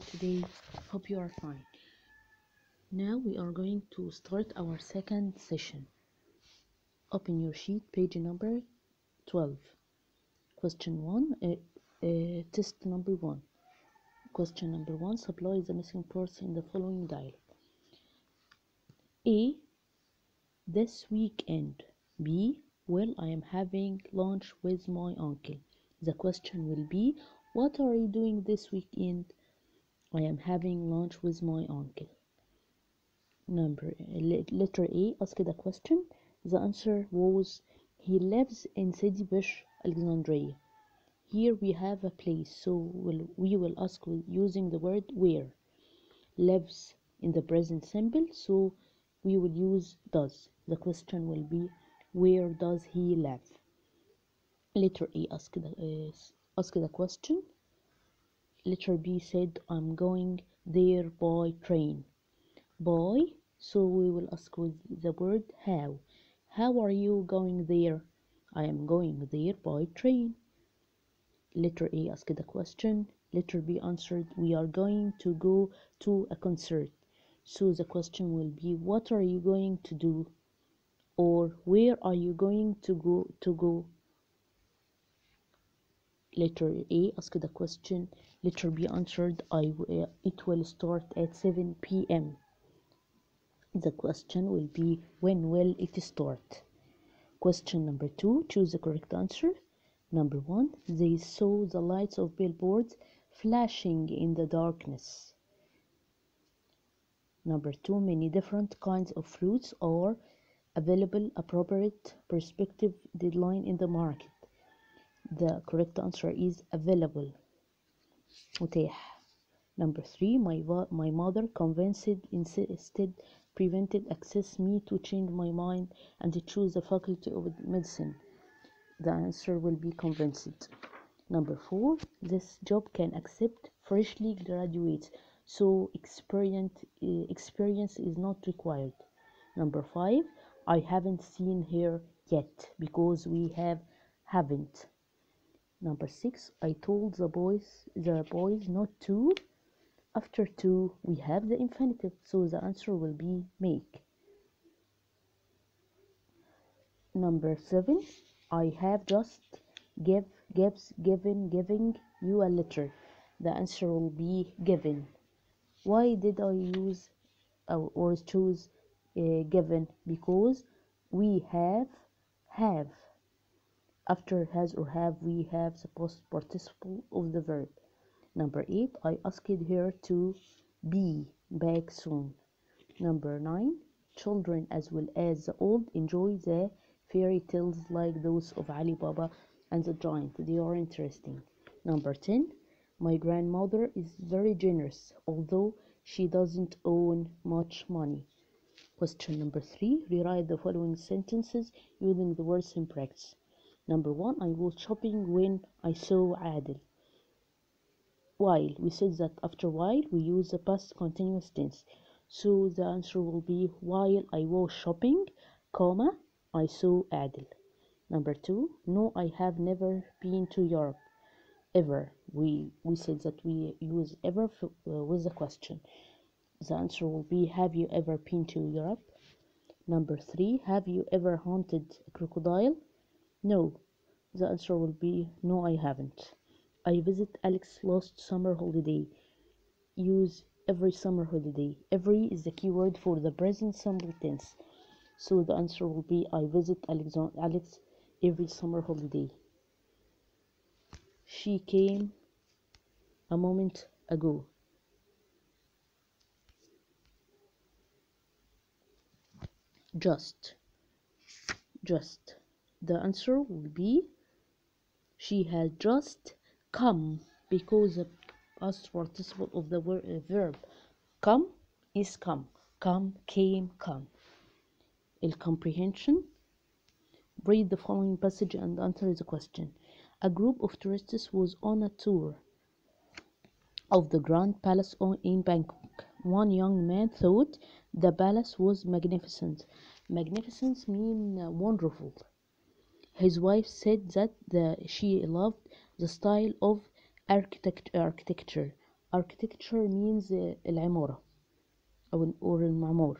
today? Hope you are fine. Now we are going to start our second session. Open your sheet, page number 12. Question 1, test number 1. Question number 1, supply the missing parts in the following dialogue. A. This weekend. B. Well, I am having lunch with my uncle. The question will be, what are you doing this weekend? I am having lunch with my uncle. Letter A, ask the question. The answer was, he lives in Sidi Bish, Alexandria. Here we have a place, so we will ask using the word where. Lives in the present simple, so we will use does. The question will be, where does he live? Letter A, ask the question. Letter B said, I'm going there by train. By, so we will ask with the word how. How are you going there? I am going there by train. Letter A asked the question. Letter B answered, we are going to go to a concert. So the question will be, what are you going to do? Or where are you going to go? Letter A asked the question. Letter B answered, it will start at 7 p.m. The question will be, when will it start? Question number 2, choose the correct answer. Number 1, they saw the lights of billboards flashing in the darkness. Number 2, many different kinds of fruits are available, appropriate perspective deadline in the market. The correct answer is available. متاح. Number 3, my mother convinced instead prevented access me to change my mind and to choose the faculty of medicine. The answer will be convinced. Number 4, this job can accept freshly graduates, so experience is not required. Number 5, I haven't seen her yet because we haven't. Number 6, I told the boys not to. After to, we have the infinitive, so the answer will be make. Number 7, I have just giving you a letter. The answer will be given. Why did I use or choose given? Because we have. After has or have, we have the past participle of the verb. Number 8, I asked her to be back soon. Number 9, children as well as the old enjoy the fairy tales like those of Ali Baba and the Giant. They are interesting. Number 10, my grandmother is very generous, although she doesn't own much money. Question number 3, rewrite the following sentences using the words in practice. Number 1, I was shopping when I saw Adil. While, we said that after while we use the past continuous tense, so the answer will be while I was shopping, comma, I saw Adil. Number 2, no, I have never been to Europe. Ever, we said that we use ever with the question. The answer will be, have you ever been to Europe? Number 3, have you ever hunted a crocodile? No. The answer will be, no, I haven't. I visit Alex last summer holiday. Use every summer holiday. Every is the keyword for the present simple tense. So the answer will be, I visit Alex every summer holiday. She came a moment ago. Just. The answer will be, she has just come, because the past participle of the verb come is come. Come, came, come. Comprehension. Read the following passage and answer the question. A group of tourists was on a tour of the Grand Palace in Bangkok. One young man thought the palace was magnificent. Magnificent means wonderful. His wife said that she loved the style of architecture. Architecture means العمارة or المعمار.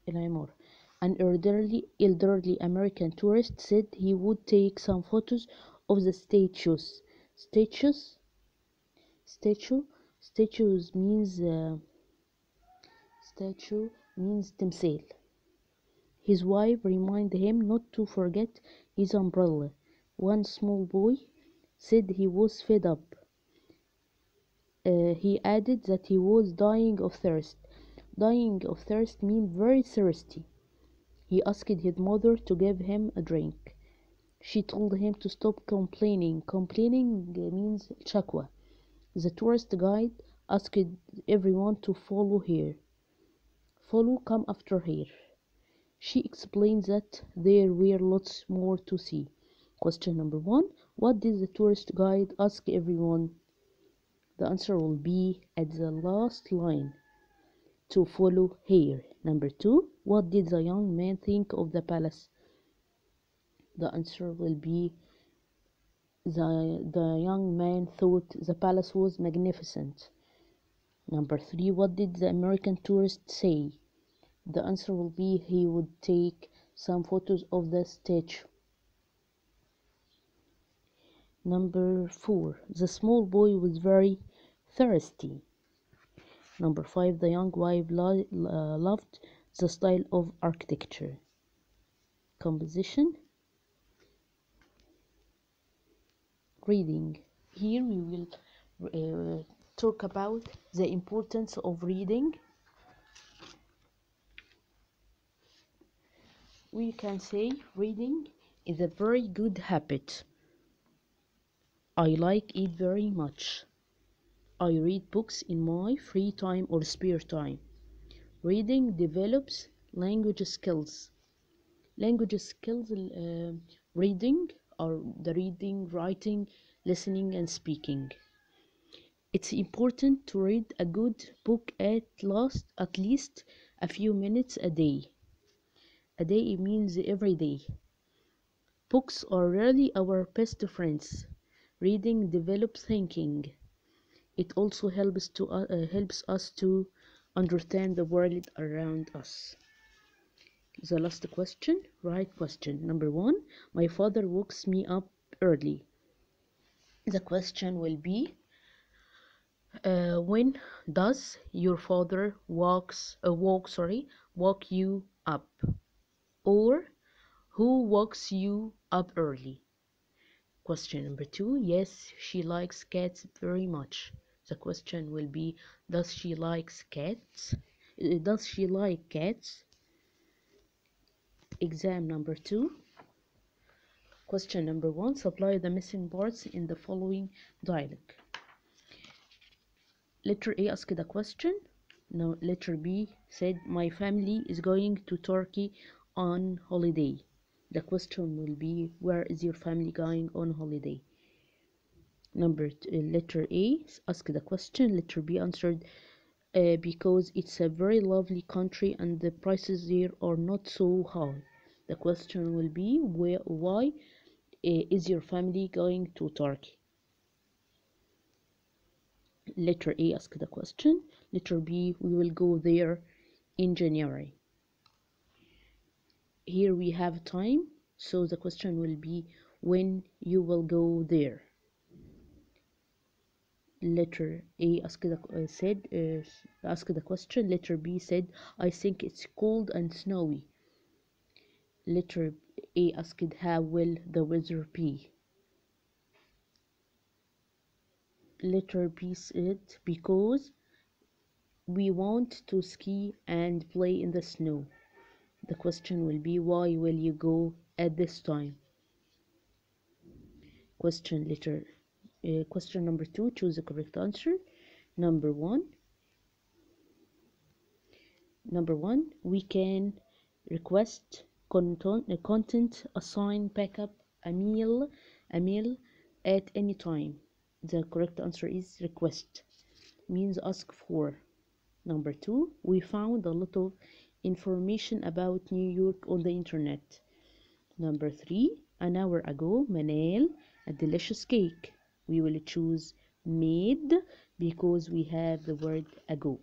العمارة. An elderly American tourist said he would take some photos of the statues. Statues? Statue? Statues means statue means تمثال. His wife reminded him not to forget his umbrella. One small boy said he was fed up. He added that he was dying of thirst. Dying of thirst means very thirsty. He asked his mother to give him a drink. She told him to stop complaining. Complaining means shakwa. The tourist guide asked everyone to follow her. Follow, come after her. She explained that there were lots more to see. Question number 1. What did the tourist guide ask everyone? The answer will be at the last line. To follow her. Number 2. What did the young man think of the palace? The answer will be the young man thought the palace was magnificent. Number 3. What did the American tourist say? The answer will be he would take some photos of the statue. Number 4. The small boy was very thirsty. Number 5. The young wife loved the style of architecture. Composition. Reading. Here we will talk about the importance of reading. We can say reading is a very good habit. I like it very much. I read books in my free time or spare time. Reading develops language skills. Language skills, reading are the reading, writing, listening, and speaking. It's important to read a good book at least a few minutes a day. A day means every day. Books are really our best friends. Reading develops thinking. It also helps us to understand the world around us. The last question, right question. Number 1. My father wakes me up early. The question will be, when does your father walk you up? Or who wakes you up early? Question number 2. Yes, she likes cats very much. The question will be, does she like cats? Does she like cats? Exam number 2. Question number 1. Supply the missing parts in the following dialogue. Letter A asked a question. No, letter B said, my family is going to Turkey on holiday. The question will be, where is your family going on holiday? Letter A asked the question. Letter B answered, because it's a very lovely country and the prices there are not so high. The question will be, why is your family going to Turkey? Letter A asked the question. Letter B, we will go there in January. Here we have time, so the question will be, when you will go there. Letter A asked the question. Letter B said, I think it's cold and snowy. Letter A asked, how will the weather be? Letter B said, because we want to ski and play in the snow. The question will be, why will you go at this time? Question number 2, choose the correct answer. Number one, we can request content, assign, pack up a meal at any time. The correct answer is request, means ask for. Number 2, we found a lot of information about New York on the internet. Number 3, an hour ago Manal a delicious cake. We will choose made. because we have the word ago.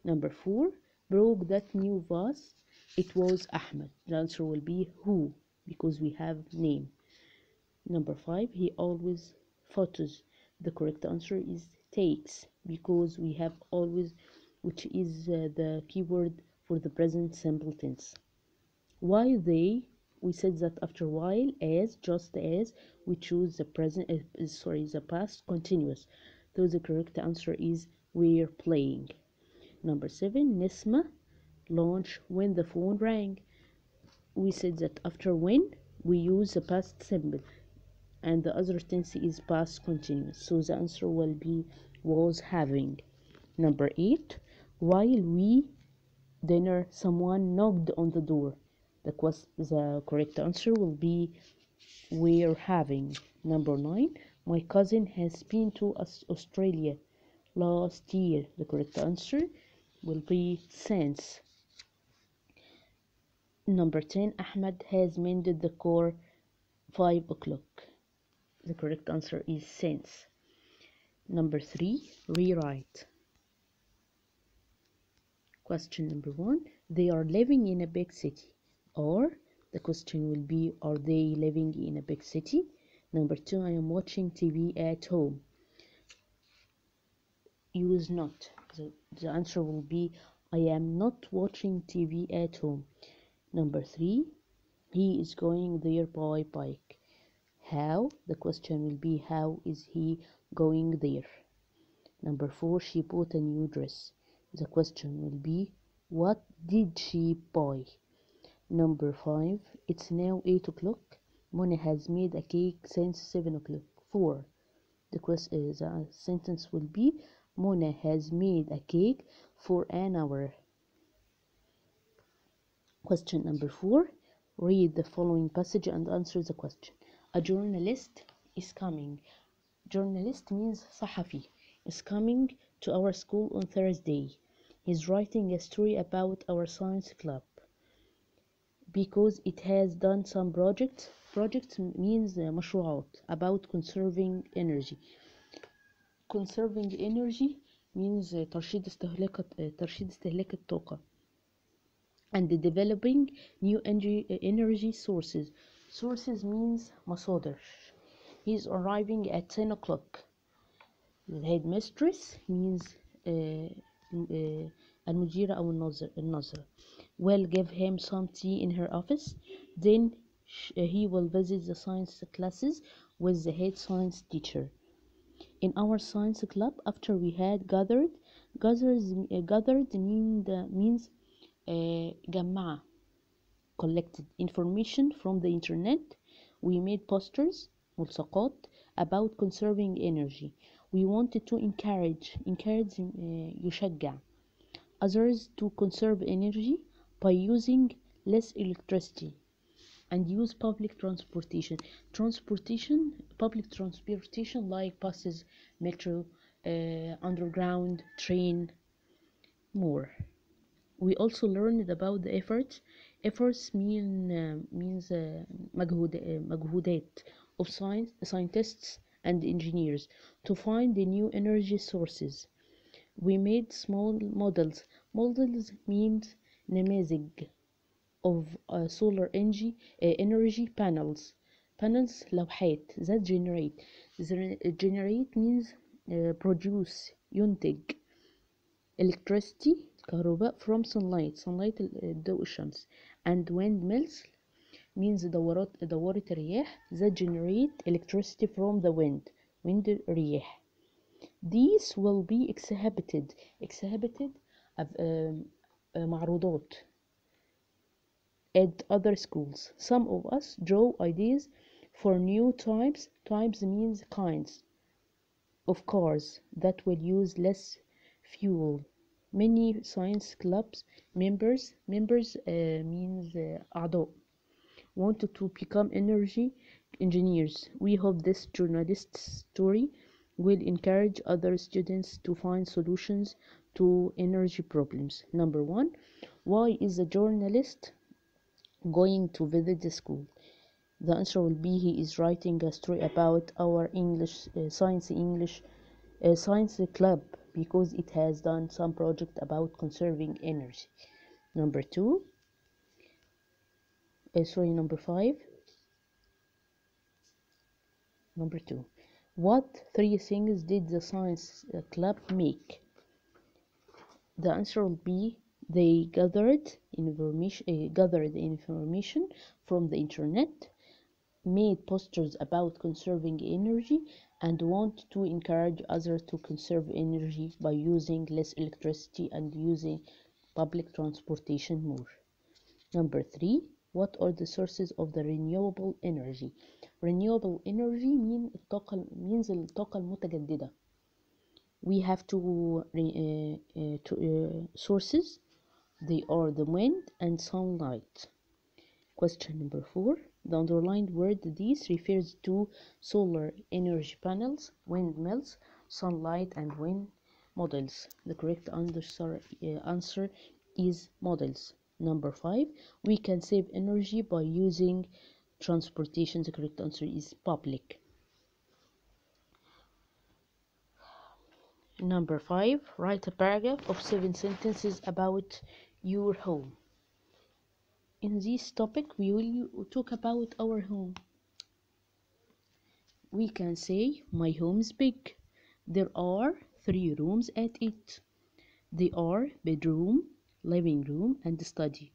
Number 4, broke that new vase. It was Ahmed. The answer will be who, because we have name. Number 5, he always photos. The correct answer is takes, because we have always, which is the keyword for the present simple tense. Why they? We said that after while, as, just as, we choose the the past continuous. So the correct answer is we're playing. Number 7, Nisma launch when the phone rang. We said that after when, we use the past simple, and the other tense is past continuous. So the answer will be was having. Number 8, while we dinner, someone knocked on the door. The correct answer will be we're having. Number 9, my cousin has been to Australia last year. The correct answer will be since. Number 10, Ahmed has mended the car 5 o'clock. The correct answer is since. Number 3, rewrite. Question number 1, they are living in a big city. Or the question will be, are they living in a big city? Number 2, I am watching TV at home. Use not. The answer will be, I am not watching TV at home. Number 3, he is going there by bike. How? The question will be, how is he going there? Number 4, she bought a new dress. The question will be, what did she buy? Number 5, it's now 8 o'clock. Mona has made a cake since 7 o'clock. 4, the sentence will be, Mona has made a cake for an hour. Question number 4, read the following passage and answer the question. A journalist is coming. Journalist means صحفي. Is coming to our school on Thursday. He's writing a story about our science club because it has done some projects. Projects means مشروعات about conserving energy. Conserving energy means ترشيد استهلاك الطاقة, and developing new energy sources. Sources means مصادر. He's arriving at 10 o'clock. The headmistress means المديرة أو الناظرة. Will give him some tea in her office. Then he will visit the science classes with the head science teacher. In our science club, after we had gathered means جمع, collected information from the internet. We made posters, ملصقات, about conserving energy. We wanted to encourage يشجع others to conserve energy by using less electricity and use public transportation. Public transportation like buses, metro, underground, train, more. We also learned about the efforts. Efforts means مجهودات of scientists and engineers to find the new energy sources. We made small models. Models means نماذج of solar energy panels. Panels لوحات that generate. Generate means produce, ينتج electricity كهرباء from sunlight الضوء الشمس. And windmills means دورة الرياح that generate electricity from the wind الرياح. These will be exhibited معروضات at other schools. Some of us draw ideas for new types means kinds of cars that will use less fuel. Many science clubs members means أعضاء wanted to become energy engineers. We hope this journalist's story will encourage other students to find solutions to energy problems. Number 1, why is the journalist going to visit the school? The answer will be, he is writing a story about our science English A science club because it has done some project about conserving energy. Number two, number five. Number two, what three things did the science club make? The answer will be they gathered information from the internet, made posters about conserving energy, and want to encourage others to conserve energy by using less electricity and using public transportation more. Number three, what are the sources of the renewable energy? Renewable energy means الطاقة المتجددة. We have two sources. They are the wind and sunlight. Question number four. The underlined word "these" refers to solar energy panels, windmills, sunlight, and wind models. The correct answer is models. Number five. We can save energy by using transportation. The correct answer is public. Number five. Write a paragraph of 7 sentences about your home. In this topic, we will talk about our home. We can say, my home is big. There are 3 rooms at it. They are bedroom, living room, and study.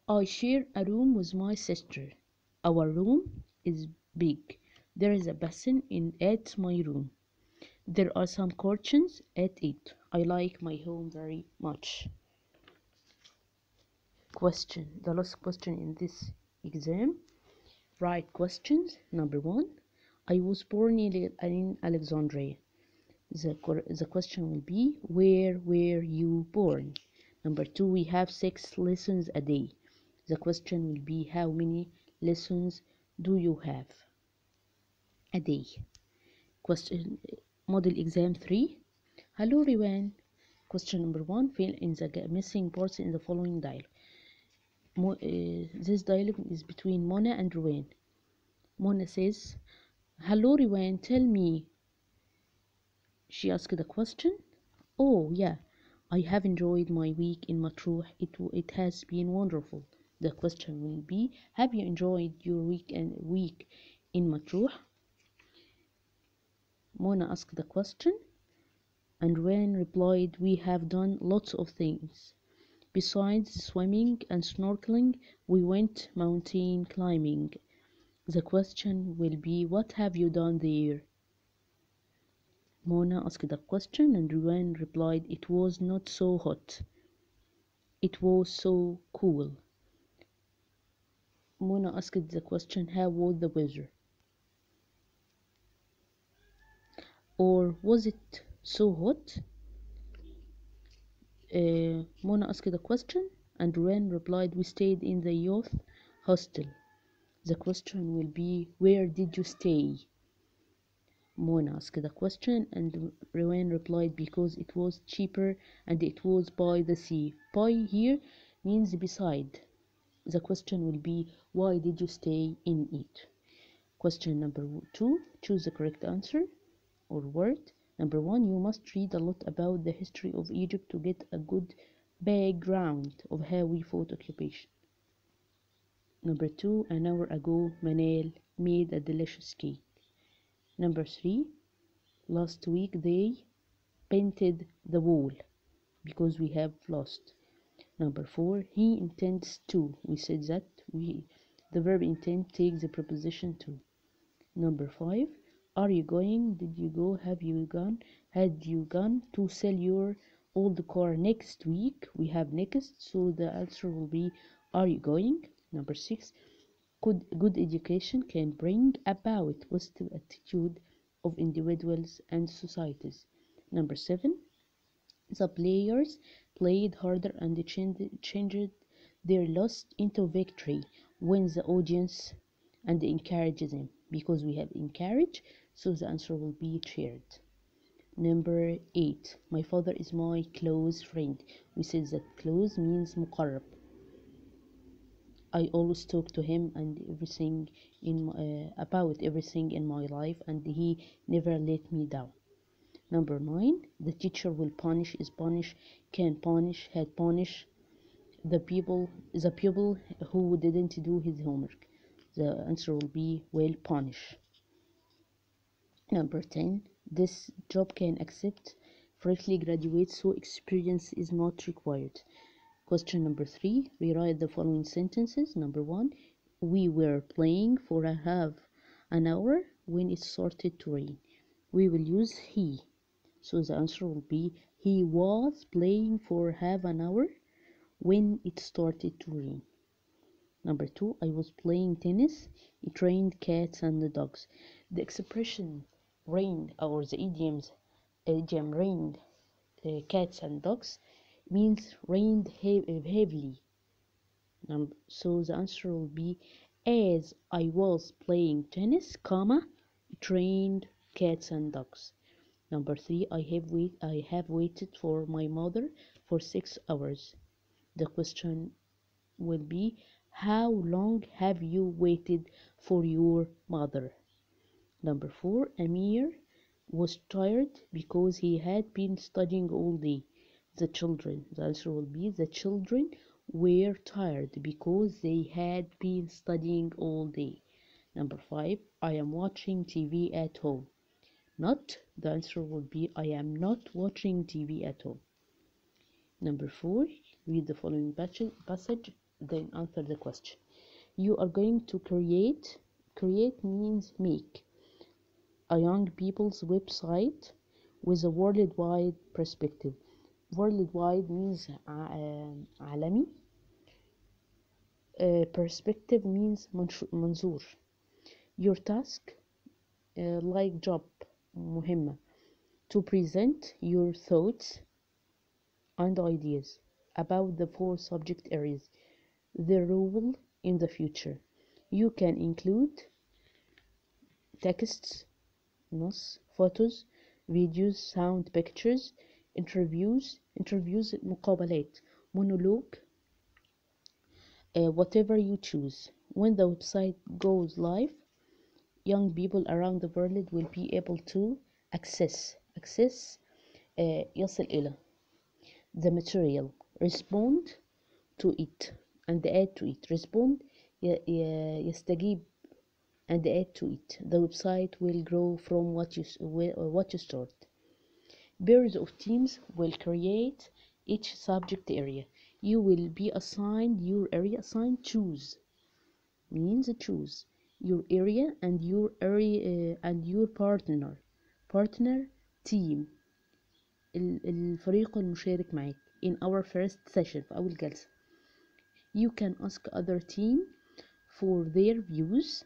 I share a room with my sister. Our room is big. There is a basin at my room. There are some curtains at it. I like my home very much. Question. The last question in this exam. Write questions. Number 1. I was born in Alexandria. The question will be, where were you born? Number 2. We have 6 lessons a day. The question will be, how many lessons do you have a day? Question. Model exam 3. Hello, Riwan. Question number 1. Fill in the missing parts in the following dialogue. This dialogue is between Mona and Riwan. Mona says, hello, Riwan, tell me. She asked a question. Oh, yeah, I have enjoyed my week in Matruh. It has been wonderful. The question will be, have you enjoyed your week in Matruh? Mona asked the question, and Riwan replied, we have done lots of things. Besides swimming and snorkeling, we went mountain climbing. The question will be, what have you done there? Mona asked the question and Riwan replied, it was not so hot. It was so cool. Mona asked the question, how was the weather? Or was it so hot? Mona asked the question and Riwan replied, we stayed in the youth hostel. The question will be, where did you stay? Mona asked the question and Riwan replied, because it was cheaper and it was by the sea. By here means beside. The question will be, why did you stay in it? Question number 2. Choose the correct answer or word. Number 1. You must read a lot about the history of Egypt to get a good background of how we fought occupation. Number 2. An hour ago, Manal made a delicious cake. Number 3. Last week they painted the wall because we have lost. Number 4. He intends to. We said that the verb intend takes the preposition to. Number 5. Are you going? Did you go? Have you gone? Had you gone to sell your old car next week? We have next, so the answer will be, are you going? Number 6. Good education can bring about positive attitude of individuals and societies. Number 7. The players played harder and changed their loss into victory when the audience and encourage them. Because we have encourage, so the answer will be cheered. Number 8. My father is my close friend. We said that close means مقرب. I always talk to him and about everything in my life, and he never let me down. Number 9, the teacher will punish, is punish, can punish, had punish the pupil who didn't do his homework. The answer will be will punish. Number 10, this job can accept freshly graduates, so experience is not required. Question number 3, rewrite the following sentences. Number 1, we were playing for a half an hour when it started to rain. We will use he. So the answer will be he was playing for half an hour when it started to rain. Number 2, I was playing tennis. It rained cats and dogs. The expression rained, or the idiom rained cats and dogs, means rained heavily. So the answer will be as I was playing tennis, comma, it rained cats and dogs. Number 3, I have waited for my mother for 6 hours. The question will be how long have you waited for your mother? Number 4, Amir was tired because he had been studying all day. The answer will be the children were tired because they had been studying all day. Number 5, I am watching TV at home. The answer will be I am not watching TV at home. Number 4, read the following passage, then answer the question. You are going to create means make, a young people's website with a worldwide perspective. Worldwide means عالمي. Perspective means منظور. Your task, like job, مهمة, to present your thoughts and ideas about the 4 subject areas, their role in the future. You can include texts, نص, photos, videos, sound, pictures, interviews, مقابلات, monologue, whatever you choose. When the website goes live, young people around the world will be able to access يصل إلى the material, respond to it and add to it. Respond, يستجيب and add to it. The website will grow from what you start. Pairs of teams will create each subject area. You will be assigned your area. Assigned, choose, means choose your area and your partner team, الفريق المشارك معك in our first session, في أول جلسة. You can ask other team for their views,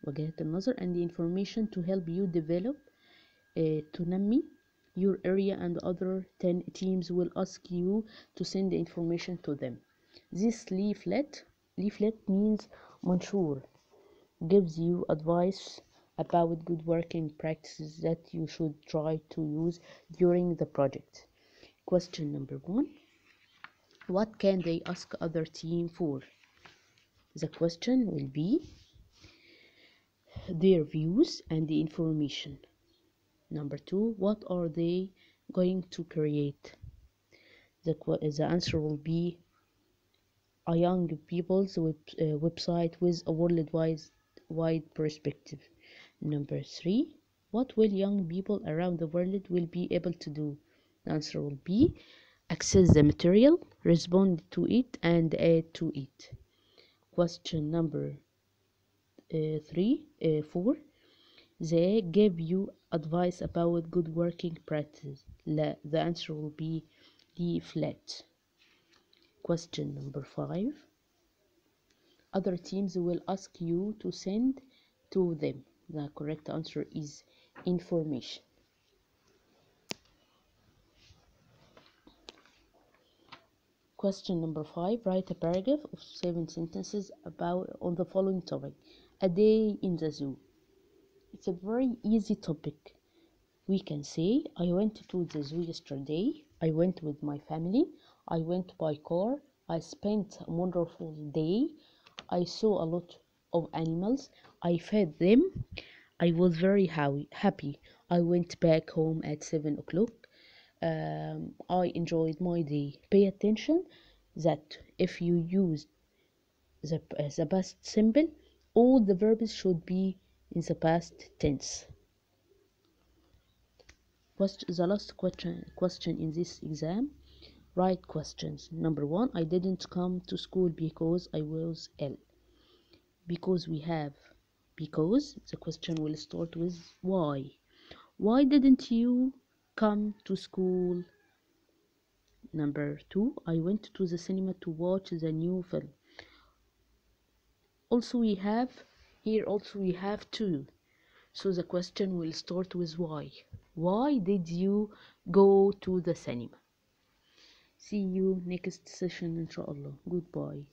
وجهات النظر, and the information to help you develop, تنمي your area, and other 10 teams will ask you to send the information to them. This leaflet means منشور, gives you advice about good working practices that you should try to use during the project. Question number 1, what can they ask other team for? The question will be their views and the information. Number 2, what are they going to create? The answer will be a young people's website with a worldwide perspective. Number 3, what will young people around the world will be able to do? The answer will be access the material, respond to it, and add to it. Question number 4, they give you advice about good working practice. The answer will be leaflet. Question number 5, other teams will ask you to send to them. The correct answer is information. Question number 5, write a paragraph of 7 sentences on the following topic. A day in the zoo. It's a very easy topic. We can say, I went to the zoo yesterday. I went with my family. I went by car. I spent a wonderful day. I saw a lot of animals. I fed them. I was very happy. I went back home at 7 o'clock. I enjoyed my day. Pay attention that if you use the past simple, all the verbs should be in the past tense. The last question in this exam. Write questions. Number 1, I didn't come to school because I was ill. Because the question will start with why. Why didn't you come to school? Number 2, I went to the cinema to watch the new film. Also we have to. So the question will start with why. Why did you go to the cinema? See you next session inshallah. Goodbye.